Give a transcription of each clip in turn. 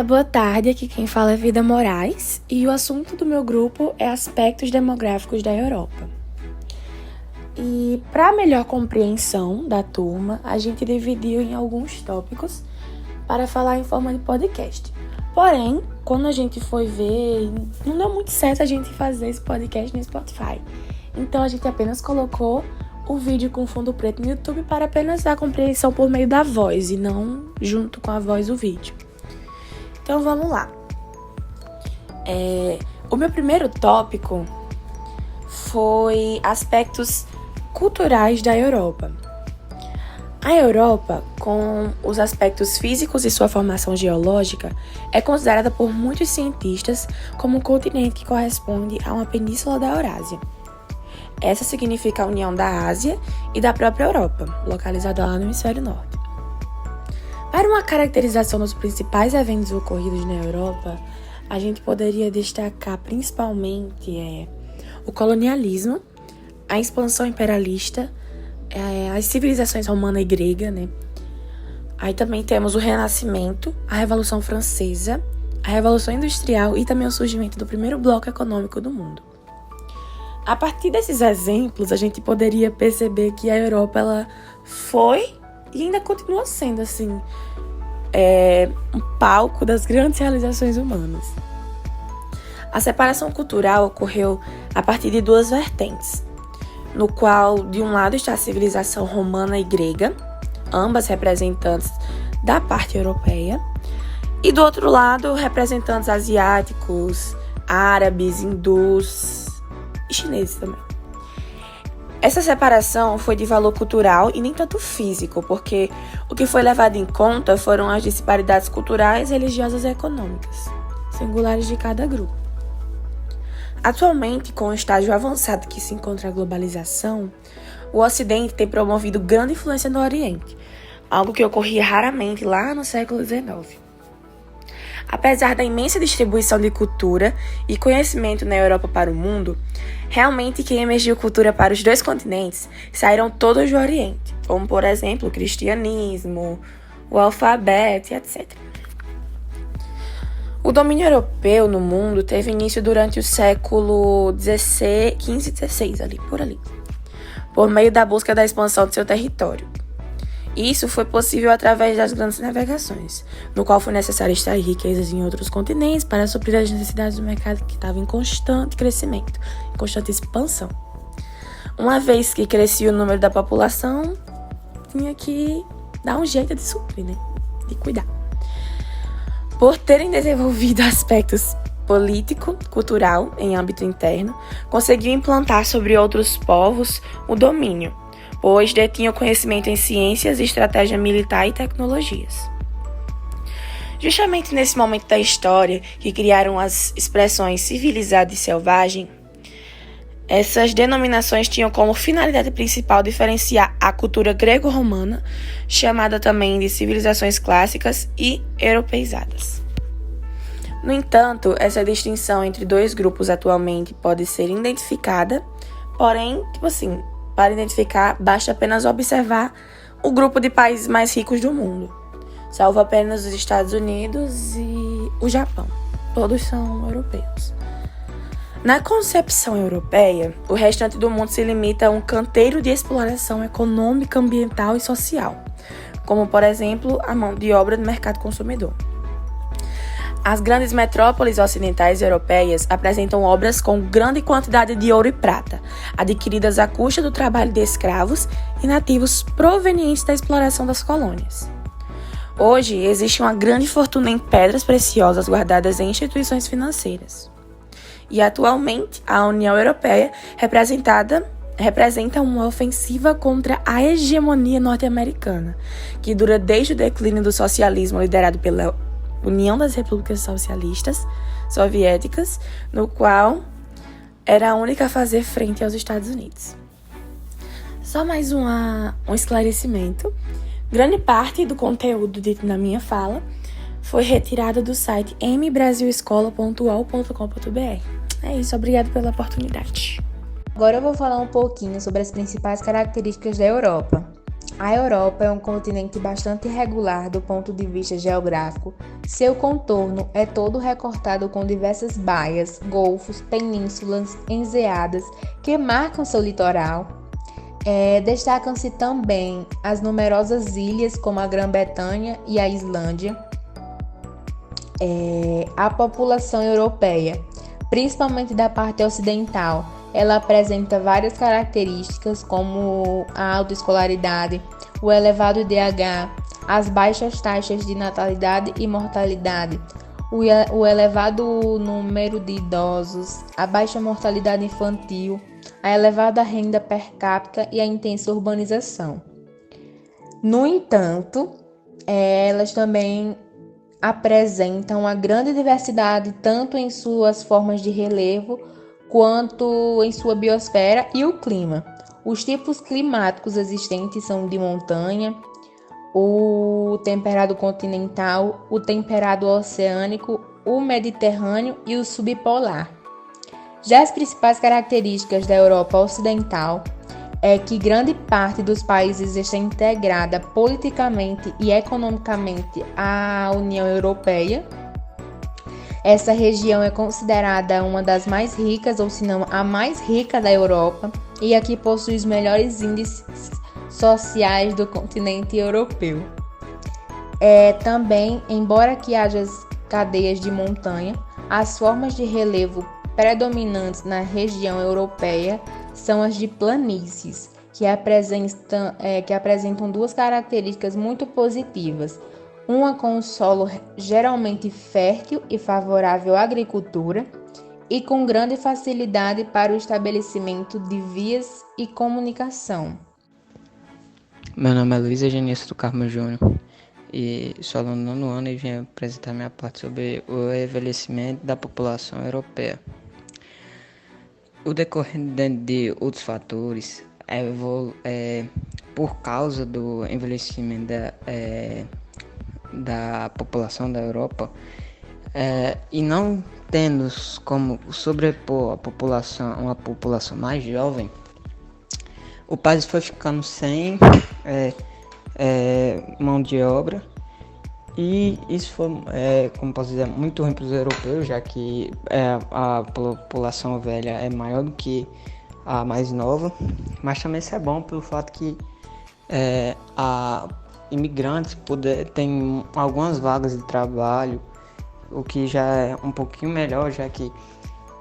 Olá, boa tarde. Aqui quem fala é Vida Moraes e o assunto do meu grupo é aspectos demográficos da Europa. E para melhor compreensão da turma, a gente dividiu em alguns tópicos para falar em forma de podcast. Porém, quando a gente foi ver, não deu muito certo a gente fazer esse podcast no Spotify. Então a gente apenas colocou o vídeo com fundo preto no YouTube para apenas dar compreensão por meio da voz e não junto com a voz o vídeo. Então vamos lá. O meu primeiro tópico foi aspectos culturais da Europa. A Europa, com os aspectos físicos e sua formação geológica, é considerada por muitos cientistas como um continente que corresponde a uma península da Eurásia. Essa significa a união da Ásia e da própria Europa, localizada lá no hemisfério norte. Para uma caracterização dos principais eventos ocorridos na Europa, a gente poderia destacar principalmente o colonialismo, a expansão imperialista, as civilizações romana e grega, né? Aí também temos o Renascimento, a Revolução Francesa, a Revolução Industrial e também o surgimento do primeiro bloco econômico do mundo. A partir desses exemplos, a gente poderia perceber que a Europa ela foi e ainda continua sendo assim um palco das grandes realizações humanas. A separação cultural ocorreu a partir de duas vertentes, no qual de um lado está a civilização romana e grega, ambas representantes da parte europeia, e do outro lado representantes asiáticos, árabes, hindus e chineses também. Essa separação foi de valor cultural e nem tanto físico, porque o que foi levado em conta foram as disparidades culturais, religiosas e econômicas, singulares de cada grupo. Atualmente, com o estágio avançado que se encontra a globalização, o Ocidente tem promovido grande influência no Oriente, algo que ocorria raramente lá no século XIX. Apesar da imensa distribuição de cultura e conhecimento na Europa para o mundo, realmente quem emergiu cultura para os dois continentes saíram todos do Oriente, como por exemplo o cristianismo, o alfabeto e etc. O domínio europeu no mundo teve início durante o século XV e XVI, por meio da busca da expansão de seu território. Isso foi possível através das grandes navegações, no qual foi necessário extrair riquezas em outros continentes para suprir as necessidades do mercado que estava em constante crescimento, em constante expansão. Uma vez que crescia o número da população, tinha que dar um jeito de suprir, de cuidar. Por terem desenvolvido aspectos político, cultural em âmbito interno, conseguiu implantar sobre outros povos o domínio, pois detinham conhecimento em ciências, estratégia militar e tecnologias. Justamente nesse momento da história que criaram as expressões civilizado e selvagem, essas denominações tinham como finalidade principal diferenciar a cultura grego-romana, chamada também de civilizações clássicas e europeizadas. No entanto, essa distinção entre dois grupos atualmente pode ser identificada, porém, para identificar, basta apenas observar o grupo de países mais ricos do mundo, salvo apenas os Estados Unidos e o Japão. Todos são europeus. Na concepção europeia, o restante do mundo se limita a um canteiro de exploração econômica, ambiental e social, como, por exemplo, a mão de obra do mercado consumidor. As grandes metrópoles ocidentais europeias apresentam obras com grande quantidade de ouro e prata, adquiridas à custa do trabalho de escravos e nativos provenientes da exploração das colônias. Hoje, existe uma grande fortuna em pedras preciosas guardadas em instituições financeiras. E, atualmente, a União Europeia representa uma ofensiva contra a hegemonia norte-americana, que dura desde o declínio do socialismo liderado pela União das Repúblicas Socialistas Soviéticas, no qual era a única a fazer frente aos Estados Unidos. Só mais um esclarecimento. Grande parte do conteúdo dito na minha fala foi retirado do site mbrasilescola.uol.com.br. É isso, obrigado pela oportunidade. Agora eu vou falar um pouquinho sobre as principais características da Europa. A Europa é um continente bastante irregular do ponto de vista geográfico. Seu contorno é todo recortado com diversas baias, golfos, penínsulas, enseadas que marcam seu litoral. Destacam-se também as numerosas ilhas como a Grã-Bretanha e a Islândia. A população europeia, principalmente da parte ocidental, ela apresenta várias características como a alta escolaridade, o elevado IDH, as baixas taxas de natalidade e mortalidade, o elevado número de idosos, a baixa mortalidade infantil, a elevada renda per capita e a intensa urbanização. No entanto, elas também apresentam uma grande diversidade tanto em suas formas de relevo quanto em sua biosfera e o clima. Os tipos climáticos existentes são de montanha, o temperado continental, o temperado oceânico, o mediterrâneo e o subpolar. Já as principais características da Europa Ocidental é que grande parte dos países está integrada politicamente e economicamente à União Europeia. Essa região é considerada uma das mais ricas, ou se não a mais rica da Europa, e aqui possui os melhores índices sociais do continente europeu. Também, embora que haja cadeias de montanha, as formas de relevo predominantes na região europeia são as de planícies, que apresentam duas características muito positivas. Uma com um solo geralmente fértil e favorável à agricultura, e com grande facilidade para o estabelecimento de vias e comunicação. Meu nome é Luiz Eugênio do Carmo Júnior e sou aluno do 9º ano e vim apresentar minha parte sobre o envelhecimento da população europeia. O decorrer de outros fatores, por causa do envelhecimento da população da Europa, e não tendo como sobrepor uma população mais jovem, o país foi ficando sem mão de obra, e isso foi, como posso dizer, muito ruim para os europeus, já que a população velha é maior do que a mais nova, mas também isso é bom pelo fato que imigrantes têm algumas vagas de trabalho, o que já é um pouquinho melhor, já que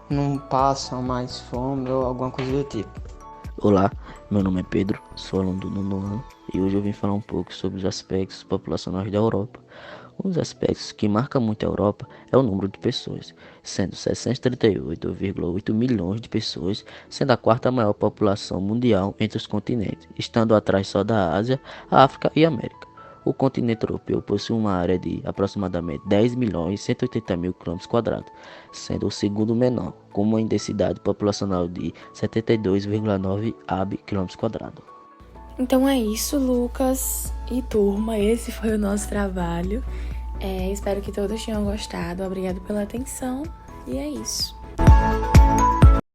não passam mais fome ou alguma coisa do tipo. Olá, meu nome é Pedro, sou aluno do 9º ano e hoje eu vim falar um pouco sobre os aspectos populacionais da Europa. Um dos aspectos que marca muito a Europa é o número de pessoas, sendo 638,8 milhões de pessoas, sendo a quarta maior população mundial entre os continentes, estando atrás só da Ásia, a África e a América. O continente europeu possui uma área de aproximadamente 10.180.000 km², sendo o segundo menor, com uma densidade populacional de 72,9 km². Então é isso, Lucas e turma, esse foi o nosso trabalho. Espero que todos tenham gostado, obrigado pela atenção e é isso.